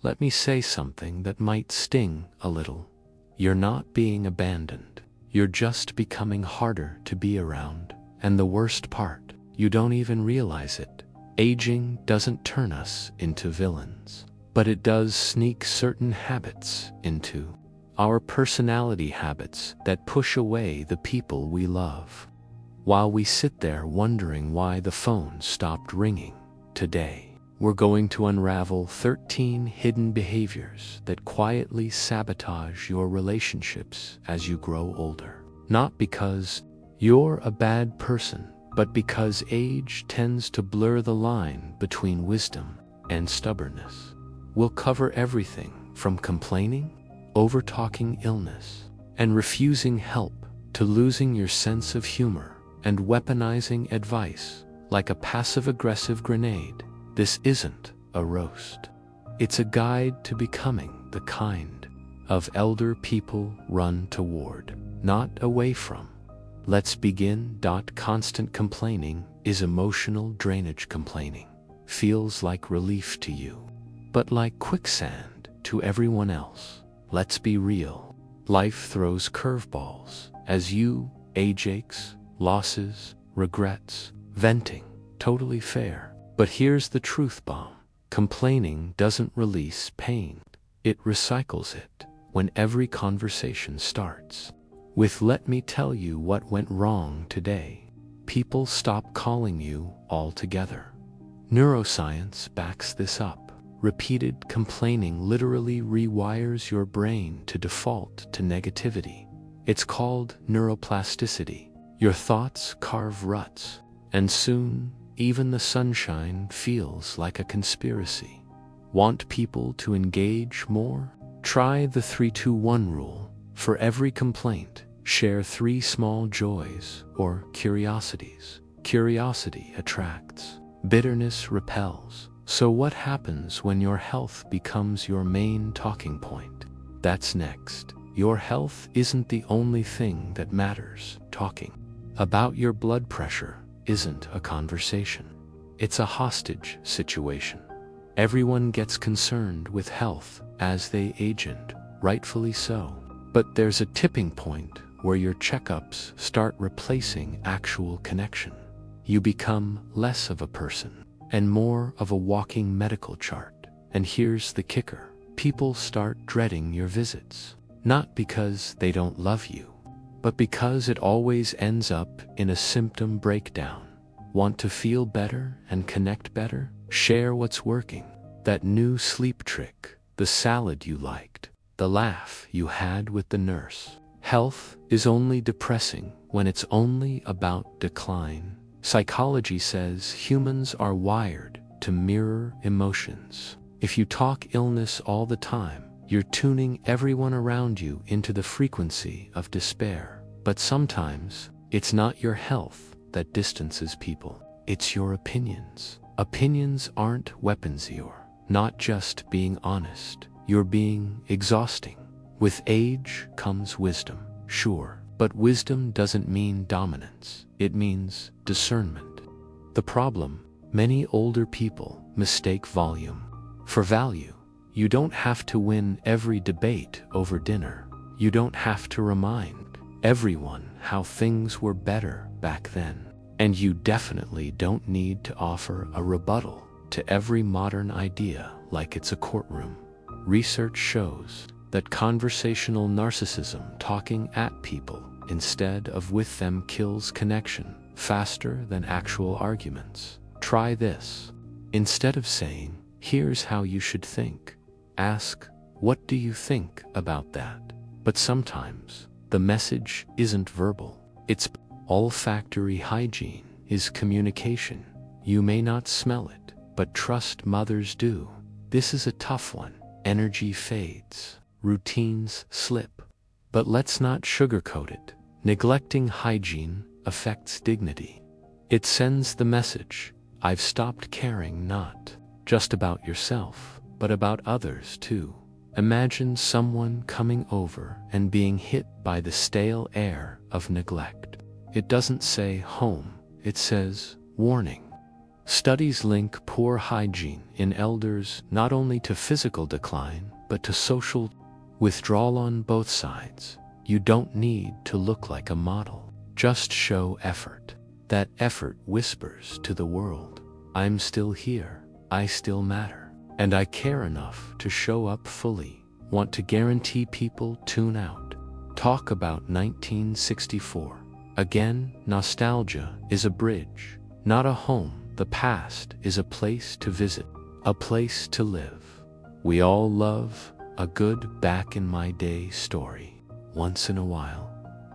let me say something that might sting a little. You're not being abandoned. You're just becoming harder to be around. And the worst part, you don't even realize it. Aging doesn't turn us into villains, but it does sneak certain habits into our personality habits that push away the people we love. While we sit there wondering why the phone stopped ringing, today, we're going to unravel 13 hidden behaviors that quietly sabotage your relationships as you grow older. Not because you're a bad person, but because age tends to blur the line between wisdom and stubbornness. We'll cover everything from complaining, over-talking illness, and refusing help to losing your sense of humor and weaponizing advice like a passive-aggressive grenade. This isn't a roast. It's a guide to becoming the kind of elder people run toward, not away from. Let's begin. Constant complaining is emotional drainage. Complaining feels like relief to you, but like quicksand to everyone else. Let's be real. Life throws curveballs as you age aches, losses, regrets, venting. Totally fair. But here's the truth bomb. Complaining doesn't release pain. It recycles it when every conversation starts with "let me tell you what went wrong today." People stop calling you altogether. Neuroscience backs this up. Repeated complaining literally rewires your brain to default to negativity. It's called neuroplasticity. Your thoughts carve ruts, and soon, even the sunshine feels like a conspiracy. Want people to engage more? Try the 3-2-1 rule. For every complaint, share 3 small joys or curiosities. Curiosity attracts. Bitterness repels. So what happens when your health becomes your main talking point? That's next. Your health isn't the only thing that matters. Talking about your blood pressure isn't a conversation. It's a hostage situation. Everyone gets concerned with health as they age, and rightfully so. But there's a tipping point where your checkups start replacing actual connection. You become less of a person and more of a walking medical chart. And here's the kicker. People start dreading your visits, not because they don't love you, but because it always ends up in a symptom breakdown. Want to feel better and connect better? Share what's working. That new sleep trick, the salad you liked, the laugh you had with the nurse. Health is only depressing when it's only about decline. Psychology says humans are wired to mirror emotions. If you talk illness all the time, you're tuning everyone around you into the frequency of despair. But sometimes, it's not your health that distances people. It's your opinions. Opinions aren't weapons. You're not just being honest. You're being exhausting. With age comes wisdom, sure. But wisdom doesn't mean dominance. It means discernment. The problem, many older people mistake volume for value. You don't have to win every debate over dinner. You don't have to remind everyone how things were better back then. And you definitely don't need to offer a rebuttal to every modern idea like it's a courtroom. Research shows that conversational narcissism, talking at people instead of with them, kills connection faster than actual arguments. Try this. Instead of saying, "Here's how you should think," ask, "What do you think about that?" But sometimes, the message isn't verbal. It's olfactory hygiene is communication. You may not smell it, but trust mothers do. This is a tough one. Energy fades. Routines slip. But let's not sugarcoat it. Neglecting hygiene affects dignity. It sends the message, I've stopped caring not just about yourself, but about others too. Imagine someone coming over and being hit by the stale air of neglect. It doesn't say home, it says warning. Studies link poor hygiene in elders not only to physical decline, but to social withdrawal on both sides. You don't need to look like a model. Just show effort. That effort whispers to the world, I'm still here, I still matter, and I care enough to show up fully. Want to guarantee people tune out. Talk about 1964. Again, nostalgia is a bridge, not a home. The past is a place to visit, a place to live. We all love a good back in my day story, once in a while.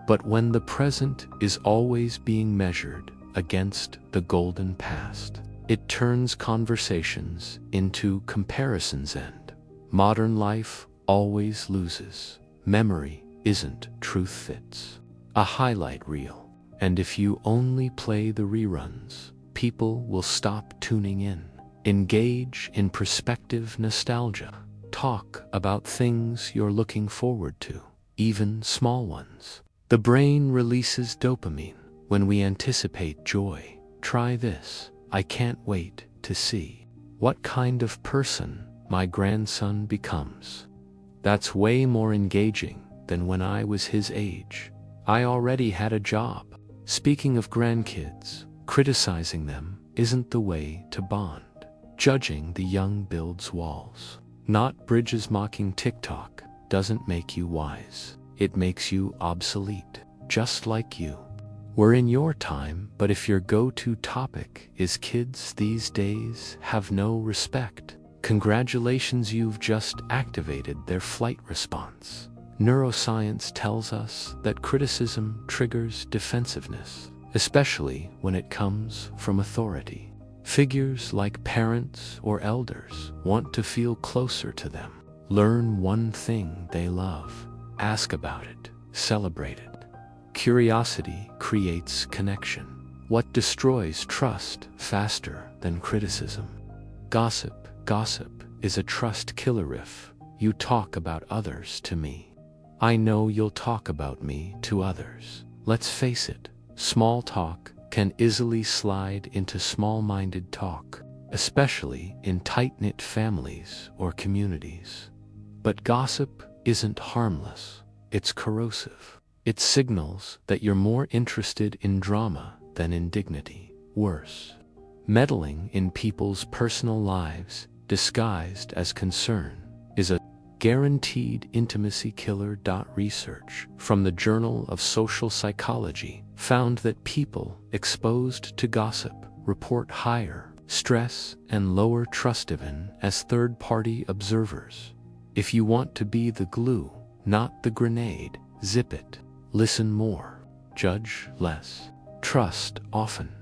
But when the present is always being measured against the golden past, it turns conversations into comparisons, and modern life always loses. Memory isn't truth fits a highlight reel. And if you only play the reruns, people will stop tuning in. Engage in perspective nostalgia. Talk about things you're looking forward to, even small ones. The brain releases dopamine when we anticipate joy. Try this. I can't wait to see what kind of person my grandson becomes. That's way more engaging than when I was his age. I already had a job. Speaking of grandkids, criticizing them isn't the way to bond. Judging the young builds walls, not bridges. Mocking TikTok doesn't make you wise. It makes you obsolete, just like you were in your time. But if your go-to topic is kids these days have no respect, congratulations, you've just activated their flight response. Neuroscience tells us that criticism triggers defensiveness, especially when it comes from authority. Figures like parents or elders want to feel closer to them. Learn one thing they love. Ask about it. Celebrate it. Curiosity creates connection. What destroys trust faster than criticism? Gossip. Gossip is a trust killer. If you talk about others to me, I know you'll talk about me to others. Let's face it, small talk can easily slide into small-minded talk, especially in tight-knit families or communities. But gossip isn't harmless. It's corrosive. It signals that you're more interested in drama than in dignity. Worse, meddling in people's personal lives disguised as concern is a guaranteed intimacy killer. Research from the Journal of Social Psychology found that people exposed to gossip report higher stress and lower trust even as third-party observers. If you want to be the glue, not the grenade, zip it. Listen more. Judge less. Trust often.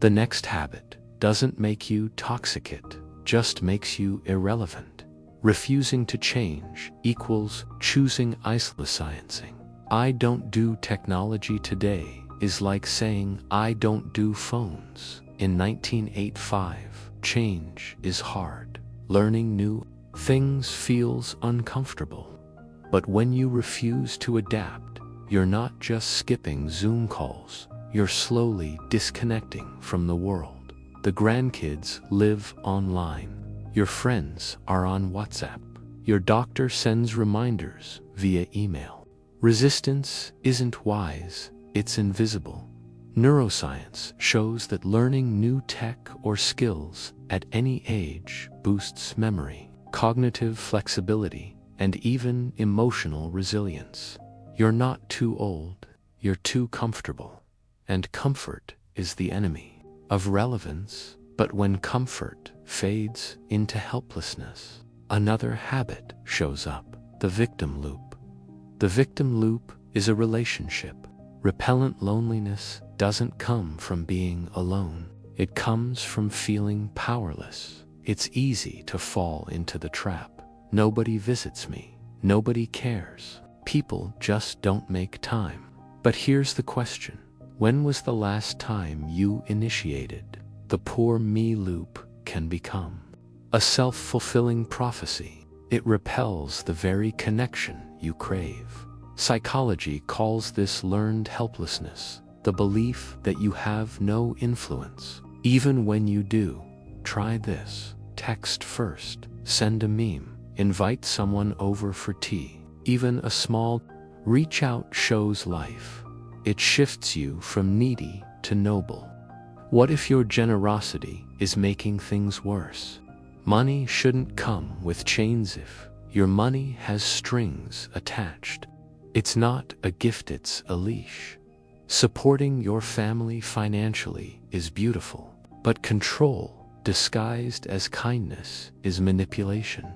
The next habit doesn't make you toxic, it just makes you irrelevant. Refusing to change equals choosing isolating. I don't do technology today is like saying I don't do phones. In 1985, change is hard. Learning new things feels uncomfortable. But when you refuse to adapt, you're not just skipping Zoom calls, you're slowly disconnecting from the world. The grandkids live online. Your friends are on WhatsApp. Your doctor sends reminders via email. Resistance isn't wise, it's invisible. Neuroscience shows that learning new tech or skills at any age boosts memory, cognitive flexibility, and even emotional resilience. You're not too old, you're too comfortable. And comfort is the enemy of relevance. But when comfort fades into helplessness, another habit shows up: the victim loop. The victim loop is a relationship. Repellent loneliness doesn't come from being alone. It comes from feeling powerless. It's easy to fall into the trap. Nobody visits me. Nobody cares. People just don't make time. But here's the question: when was the last time you initiated? The poor me loop can become a self-fulfilling prophecy. It repels the very connection you crave. Psychology calls this learned helplessness, the belief that you have no influence, even when you do. Try this. text first, send a meme, invite someone over for tea. Even a small reach out shows life. It shifts you from needy to noble. What if your generosity is making things worse? Money shouldn't come with chains if your money has strings attached. It's not a gift, it's a leash. Supporting your family financially is beautiful, but control disguised as kindness is manipulation.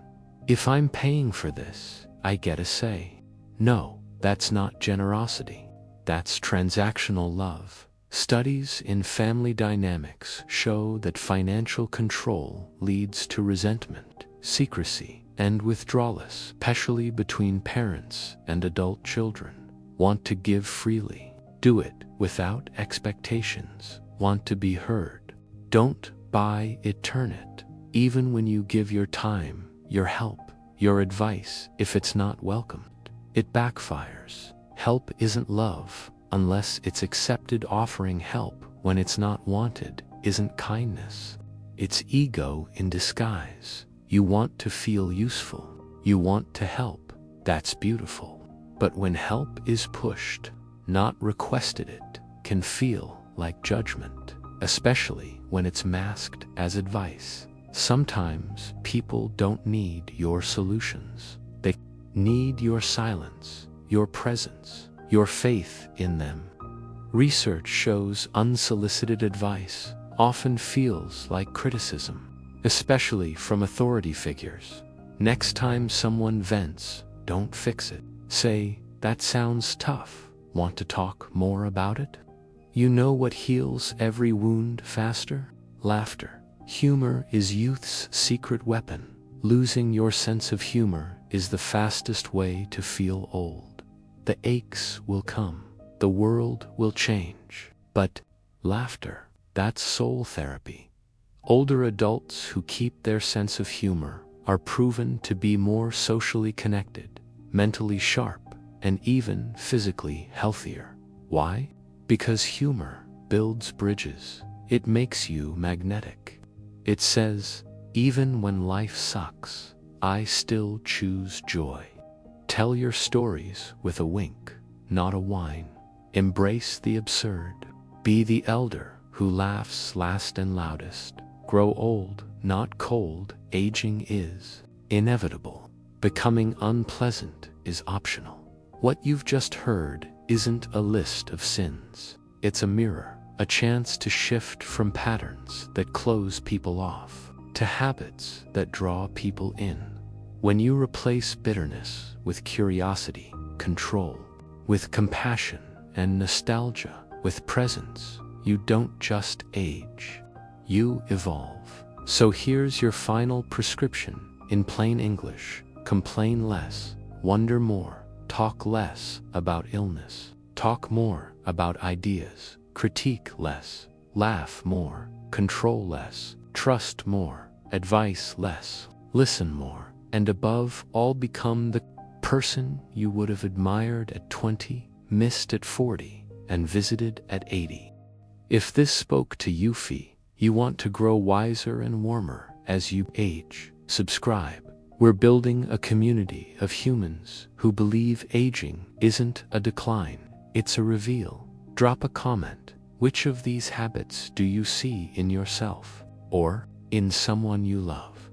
If I'm paying for this, I get a say. No, that's not generosity. That's transactional love. Studies in family dynamics show that financial control leads to resentment, secrecy, and withdrawal, especially between parents and adult children. Want to give freely. Do it without expectations. Want to be heard. Don't buy it, turn it. Even when you give your time, your help, your advice, if it's not welcomed, it backfires. Help isn't love unless it's accepted. Offering help when it's not wanted isn't kindness. It's ego in disguise. You want to feel useful. You want to help. That's beautiful. But when help is pushed, not requested, it can feel like judgment, especially when it's masked as advice. Sometimes people don't need your solutions. They need your silence, your presence, your faith in them. Research shows unsolicited advice often feels like criticism, especially from authority figures. Next time someone vents, don't fix it. Say, that sounds tough. Want to talk more about it? You know what heals every wound faster? Laughter. Humor is youth's secret weapon. Losing your sense of humor is the fastest way to feel old. The aches will come, the world will change, but laughter, that's soul therapy. Older adults who keep their sense of humor are proven to be more socially connected, mentally sharp, and even physically healthier. Why? Because humor builds bridges. It makes you magnetic. It says, even when life sucks, I still choose joy. Tell your stories with a wink, not a whine. Embrace the absurd. Be the elder who laughs last and loudest. Grow old, not cold. Aging is inevitable. Becoming unpleasant is optional. What you've just heard isn't a list of sins. It's a mirror, a chance to shift from patterns that close people off to habits that draw people in. When you replace bitterness with curiosity, control, with compassion and nostalgia, with presence, you don't just age, you evolve. So here's your final prescription in plain English: complain less, wonder more, talk less about illness, talk more about ideas, critique less, laugh more, control less, trust more, advice less, listen more. And above all, become the person you would have admired at 20, missed at 40, and visited at 80. If this spoke to you, you want to grow wiser and warmer as you age, subscribe. We're building a community of humans who believe aging isn't a decline, it's a reveal. Drop a comment. Which of these habits do you see in yourself or in someone you love?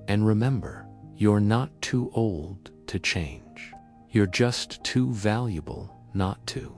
And remember, you're not too old to change. You're just too valuable not to.